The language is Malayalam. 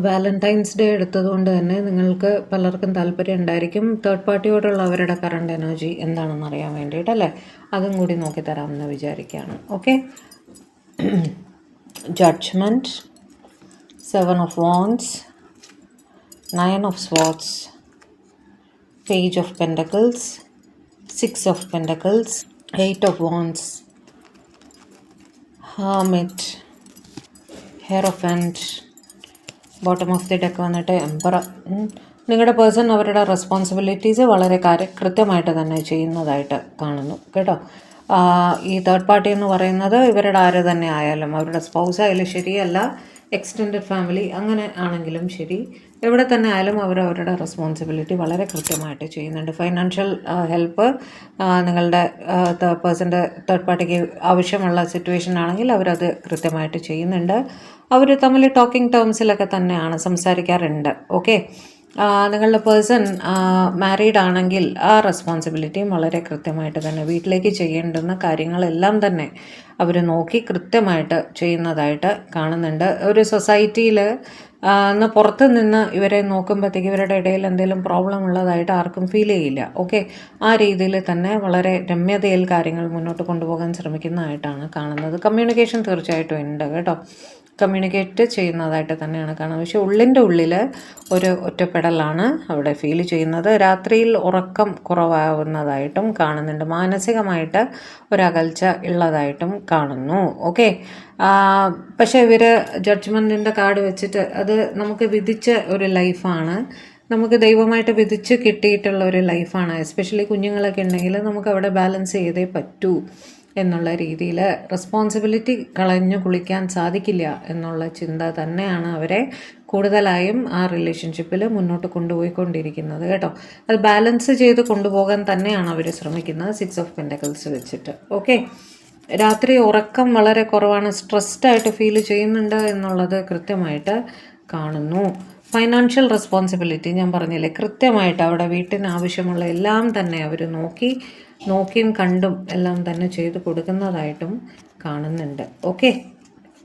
വാലന്റൈൻസ് ഡേ എടുത്തതുകൊണ്ട് തന്നെ നിങ്ങൾക്ക് പലർക്കും താല്പര്യം ഉണ്ടായിരിക്കും തേർഡ് പാർട്ടിയോടുള്ള അവരുടെ കറണ്ട് എനർജി എന്താണെന്ന് അറിയാൻ വേണ്ടിയിട്ടല്ലേ. അതും കൂടി നോക്കിത്തരാമെന്ന് വിചാരിക്കുകയാണ്. Okay, judgement, 7 of Wands, 9 of Swords, Page of Pentacles, 6 of Pentacles, 8 of Wands, Hermit, Hierophant, bottom of the deck വന്നിട്ട് എംപറർ. നിങ്ങളുടെ പേഴ്സൺ അവരുടെ റെസ്പോൺസിബിലിറ്റീസ് വളരെ കൃത്യമായിട്ട് തന്നെ ചെയ്യുന്നതായിട്ട് കാണുന്നു കേട്ടോ. ഈ തേർഡ് പാർട്ടി എന്ന് പറയുന്നത് ഇവരുടെ ആര് തന്നെ ആയാലും, അവരുടെ സ്പൗസ് ആയാലും ശരിയല്ല, എക്സ്റ്റെൻഡഡ് ഫാമിലി അങ്ങനെ ആണെങ്കിലും ശരി, എവിടെ തന്നെ ആയാലും അവരവരുടെ റെസ്പോൺസിബിലിറ്റി വളരെ കൃത്യമായിട്ട് ചെയ്യുന്നുണ്ട്. ഫൈനാൻഷ്യൽ ഹെൽപ്പ് നിങ്ങളുടെ പേഴ്സൻ്റെ തേർഡ് പാർട്ടിക്ക് ആവശ്യമുള്ള സിറ്റുവേഷൻ ആണെങ്കിൽ അവരത് കൃത്യമായിട്ട് ചെയ്യുന്നുണ്ട്. അവർ തമ്മിൽ ടോക്കിംഗ് ടേംസിലൊക്കെ തന്നെയാണ്, സംസാരിക്കാറുണ്ട്. ഓക്കെ, നിങ്ങളുടെ പേഴ്സൺ മാരീഡ് ആണെങ്കിൽ ആ റെസ്പോൺസിബിലിറ്റിയും വളരെ കൃത്യമായിട്ട് തന്നെ വീട്ടിലേക്ക് ചെയ്യേണ്ടുന്ന കാര്യങ്ങളെല്ലാം തന്നെ അവർ നോക്കി കൃത്യമായിട്ട് ചെയ്യുന്നതായിട്ട് കാണുന്നുണ്ട്. ഒരു സൊസൈറ്റിയിൽ പുറത്ത് നിന്ന് ഇവരെ നോക്കുമ്പോഴത്തേക്ക് ഇവരുടെ ഇടയിൽ എന്തെങ്കിലും പ്രോബ്ലം ഉള്ളതായിട്ട് ആർക്കും ഫീൽ ചെയ്യില്ല. ഓക്കെ, ആ രീതിയിൽ തന്നെ വളരെ രമ്യതയിൽ കാര്യങ്ങൾ മുന്നോട്ട് കൊണ്ടുപോകാൻ ശ്രമിക്കുന്നതായിട്ടാണ് കാണുന്നത്. കമ്മ്യൂണിക്കേഷൻ തീർച്ചയായിട്ടും ഉണ്ട് കേട്ടോ, കമ്മ്യൂണിക്കേറ്റ് ചെയ്യുന്നതായിട്ട് തന്നെയാണ് കാണുന്നത്. പക്ഷേ ഉള്ളിൻ്റെ ഉള്ളിൽ ഒരു ഒറ്റപ്പെടലാണ് അവിടെ ഫീൽ ചെയ്യുന്നത്. രാത്രിയിൽ ഉറക്കം കുറവാകുന്നതായിട്ടും കാണുന്നുണ്ട്. മാനസികമായിട്ട് ഒരകൽച്ച ഉള്ളതായിട്ടും കാണുന്നു. ഓക്കെ, പക്ഷേ ഇവർ ജഡ്ജ്മെൻറ്റിൻ്റെ കാർഡ് വെച്ചിട്ട് അത് നമുക്ക് വിധിച്ച ഒരു ലൈഫാണ്, നമുക്ക് ദൈവമായിട്ട് വിധിച്ച് കിട്ടിയിട്ടുള്ള ഒരു ലൈഫാണ്. എസ്പെഷ്യലി കുഞ്ഞുങ്ങളൊക്കെ ഉണ്ടെങ്കിൽ നമുക്ക് അവിടെ ബാലൻസ് ചെയ്തേ പറ്റൂ എന്നുള്ള രീതിയിൽ റെസ്പോൺസിബിലിറ്റി കളഞ്ഞു കുളിക്കാൻ സാധിക്കില്ല എന്നുള്ള ചിന്ത തന്നെയാണ് അവരെ കൂടുതലായും ആ റിലേഷൻഷിപ്പിൽ മുന്നോട്ട് കൊണ്ടുപോയിക്കൊണ്ടിരിക്കുന്നത് കേട്ടോ. അത് ബാലൻസ് ചെയ്ത് കൊണ്ടുപോകാൻ തന്നെയാണ് അവർ ശ്രമിക്കുന്നത് 6 of Pentacles വെച്ചിട്ട്. ഓക്കെ, രാത്രി ഉറക്കം വളരെ കുറവാണ്, സ്ട്രെസ്ഡായിട്ട് ഫീൽ ചെയ്യുന്നുണ്ട് എന്നുള്ളത് കൃത്യമായിട്ട് കാണുന്നു. ഫൈനാൻഷ്യൽ റെസ്പോൺസിബിലിറ്റി ഞാൻ പറഞ്ഞില്ലേ, കൃത്യമായിട്ട് അവിടെ വീട്ടിന് ആവശ്യമുള്ള എല്ലാം തന്നെ അവർ നോക്കിയും കണ്ടും എല്ലാം തന്നെ ചെയ്ത് കൊടുക്കുന്നതായിട്ടും കാണുന്നുണ്ട്. ഓക്കെ.